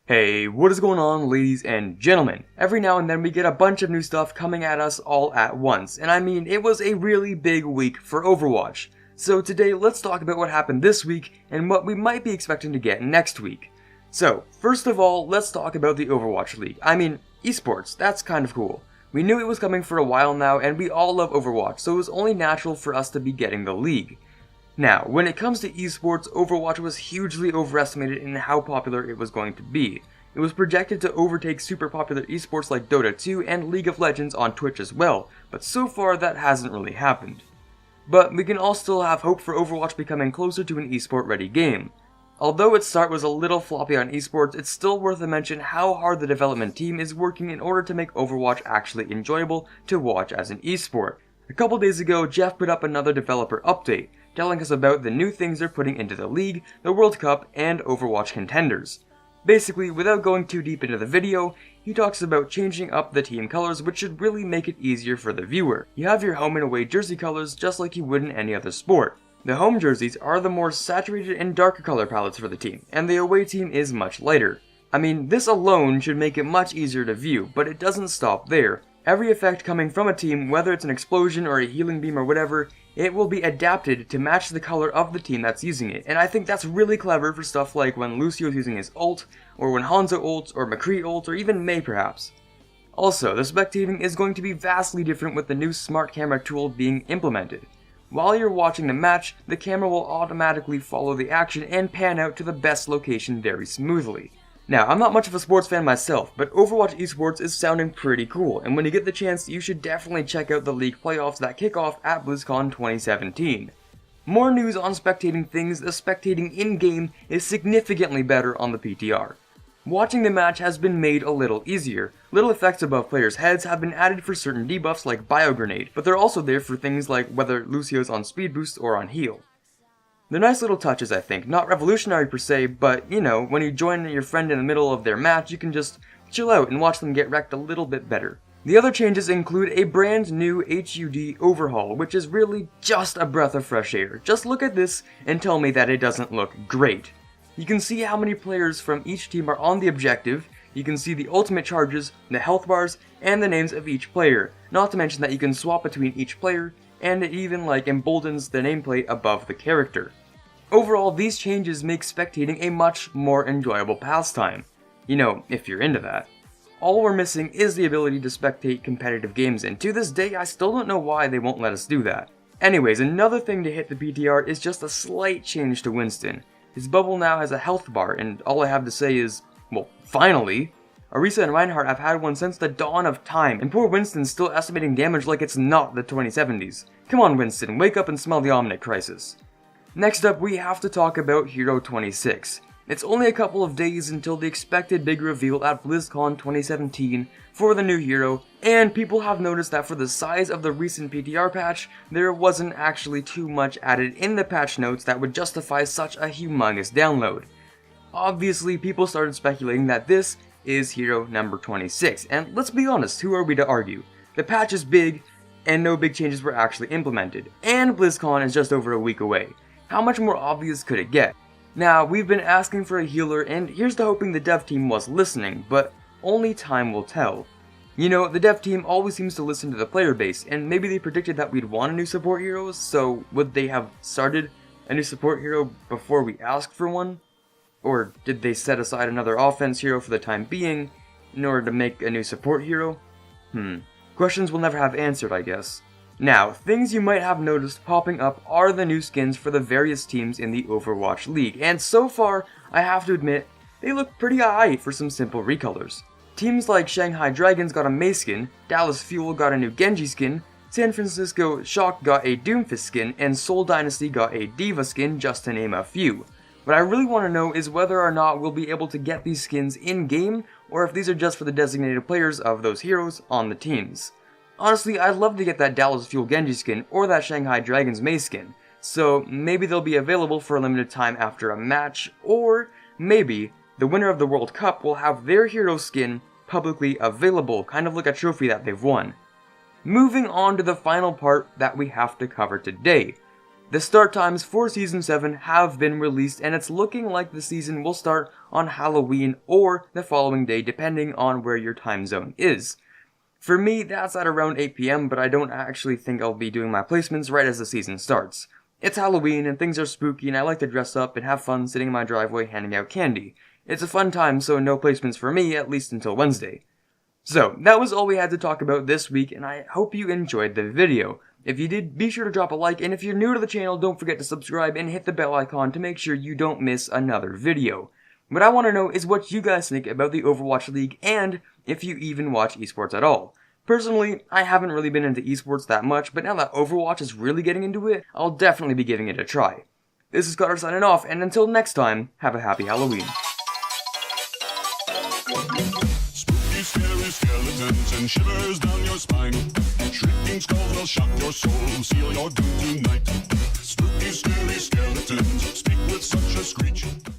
Hey, what is going on, ladies and gentlemen? Every now and then we get a bunch of new stuff coming at us all at once, and I mean, it was a really big week for Overwatch. So today, let's talk about what happened this week and what we might be expecting to get next week. So, first of all, let's talk about the Overwatch League. I mean, esports, that's kind of cool. We knew it was coming for a while now, and we all love Overwatch, so it was only natural for us to be getting the league. Now, when it comes to esports, Overwatch was hugely overestimated in how popular it was going to be. It was projected to overtake super popular esports like Dota 2 and League of Legends on Twitch as well, but so far that hasn't really happened. But we can all still have hope for Overwatch becoming closer to an esport ready game. Although its start was a little floppy on esports, it's still worth a mention how hard the development team is working in order to make Overwatch actually enjoyable to watch as an esport. A couple days ago, Jeff put up another developer update, telling us about the new things they're putting into the League, the World Cup, and Overwatch contenders. Basically, without going too deep into the video, he talks about changing up the team colors, which should really make it easier for the viewer. You have your home and away jersey colors just like you would in any other sport. The home jerseys are the more saturated and darker color palettes for the team, and the away team is much lighter. I mean, this alone should make it much easier to view, but it doesn't stop there. Every effect coming from a team, whether it's an explosion or a healing beam or whatever, it will be adapted to match the color of the team that's using it, and I think that's really clever for stuff like when Lucio's using his ult, or when Hanzo ults, or McCree ults, or even Mei perhaps. Also, the spectating is going to be vastly different with the new smart camera tool being implemented. While you're watching the match, the camera will automatically follow the action and pan out to the best location very smoothly. Now, I'm not much of a sports fan myself, but Overwatch esports is sounding pretty cool, and when you get the chance, you should definitely check out the League playoffs that kick off at BlizzCon 2017. More news on spectating things: the spectating in-game is significantly better on the PTR. Watching the match has been made a little easier. Little effects above players' heads have been added for certain debuffs like Bio Grenade, but they're also there for things like whether Lucio's on speed boost or on heal. They're nice little touches, I think. Not revolutionary per se, but, you know, when you join your friend in the middle of their match, you can just chill out and watch them get wrecked a little bit better. The other changes include a brand new HUD overhaul, which is really just a breath of fresh air. Just look at this and tell me that it doesn't look great. You can see how many players from each team are on the objective, you can see the ultimate charges, the health bars, and the names of each player, not to mention that you can swap between each player, and it even emboldens the nameplate above the character. Overall, these changes make spectating a much more enjoyable pastime. You know, if you're into that. All we're missing is the ability to spectate competitive games, and to this day I still don't know why they won't let us do that. Anyways, another thing to hit the PTR is just a slight change to Winston. His bubble now has a health bar, and all I have to say is, well, finally! Orisa and Reinhardt have had one since the dawn of time, and poor Winston's still estimating damage like it's not the 2070s. Come on Winston, wake up and smell the Omnic crisis. Next up, we have to talk about Hero 26. It's only a couple of days until the expected big reveal at BlizzCon 2017 for the new hero, and people have noticed that for the size of the recent PTR patch, there wasn't actually too much added in the patch notes that would justify such a humongous download. Obviously, people started speculating that this is hero number 26, and let's be honest, who are we to argue? The patch is big, and no big changes were actually implemented, and BlizzCon is just over a week away. How much more obvious could it get? Now, we've been asking for a healer, and here's to hoping the dev team was listening, but only time will tell. You know, the dev team always seems to listen to the player base, and maybe they predicted that we'd want a new support hero, so would they have started a new support hero before we asked for one? Or did they set aside another offense hero for the time being in order to make a new support hero? Questions we'll never have answered, I guess. Now, things you might have noticed popping up are the new skins for the various teams in the Overwatch League, and so far, I have to admit, they look pretty alright for some simple recolors. Teams like Shanghai Dragons got a Mei skin, Dallas Fuel got a new Genji skin, San Francisco Shock got a Doomfist skin, and Seoul Dynasty got a Diva skin, just to name a few. What I really want to know is whether or not we'll be able to get these skins in-game, or if these are just for the designated players of those heroes on the teams. Honestly, I'd love to get that Dallas Fuel Genji skin or that Shanghai Dragons Mei skin, so maybe they'll be available for a limited time after a match, or maybe the winner of the World Cup will have their hero skin publicly available, kind of like a trophy that they've won. Moving on to the final part that we have to cover today. The start times for Season 7 have been released, and it's looking like the season will start on Halloween or the following day, depending on where your time zone is. For me, that's at around 8 PM, but I don't actually think I'll be doing my placements right as the season starts. It's Halloween, and things are spooky, and I like to dress up and have fun sitting in my driveway handing out candy. It's a fun time, so no placements for me, at least until Wednesday. So, that was all we had to talk about this week, and I hope you enjoyed the video. If you did, be sure to drop a like, and if you're new to the channel, don't forget to subscribe and hit the bell icon to make sure you don't miss another video. What I want to know is what you guys think about the Overwatch League, and if you even watch esports at all. Personally, I haven't really been into esports that much, but now that Overwatch is really getting into it, I'll definitely be giving it a try. This is Carter signing off, and until next time, have a happy Halloween. Spooky, scary skeletons and shivers down your spine. Shrieking skulls will shock your soul, seal your doom tonight. Spooky, scary skeletons speak with such a screech.